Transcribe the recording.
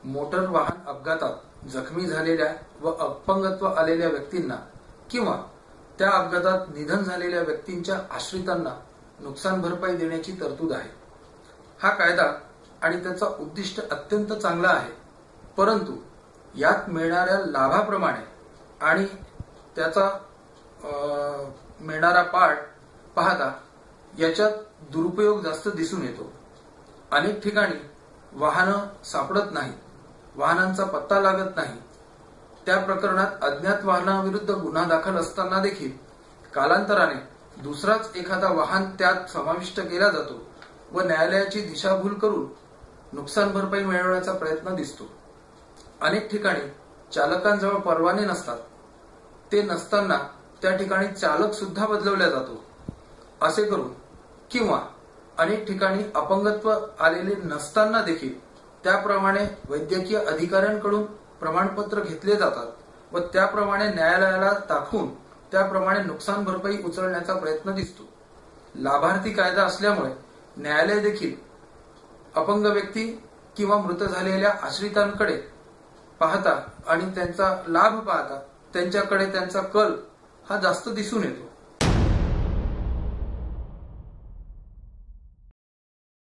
Motor वाहन अपघातात जखमी झालेल्या व अपंगत्व आलेल्या व्यक्तींना किंवा त्या अपघातात निधन झालेल्या व्यक्तींच्या आश्रितांना नुकसान भरपाई देण्याची तरतूद आहे। हा कायदा आणि त्याचा उद्दिष्ट अत्यंत चांगला आहे, परंतु यात मिळणाऱ्या लाभाप्रमाणे आणि त्याचा मिळणारा पाठ पाहता याच्यात दुरुपयोग जास्त दिसून येतो। अनेक ठिकाणी वाहनं सापडत नाहीत, वाहनांचा पत्ता लागत नाही। त्या प्रकरणात अज्ञात वाहनाविरुद्ध गुन्हा दाखल असताना देखील कालांतराने दुसराच एखादा वाहन त्यात समाविष्ट केला जातो व न्यायालयाची दिशाभूल करून नुकसान भरपाई मिळवण्याचा प्रयत्न दिसतो। अनेक ठिकाणी चालकांजवळ परवाने नसतात, ते नसताना त्या ठिकाणी चालक सुद्धा बदलवला जातो असे करून, किंवा अनेक ठिकाणी अपंगत्व आलेले नसताना देखील त्याप्रमाणे वैद्यकीय अधिकाऱ्यांकडून प्रमाणपत्र घेतले जातात व त्याप्रमाणे न्यायालयाला दाखवून त्याप्रमाणे नुकसान भरपाई उचलण्याचा प्रयत्न दिसतो। लाभार्थी कायदा असल्यामुळे न्यायालय देखील अपंग व्यक्ती किंवा मृत झालेल्या आश्रितांकडे पाहता आणि त्यांचा लाभ पाहता त्यांच्याकडे त्यांचा कल हा जास्त दिसून येतो।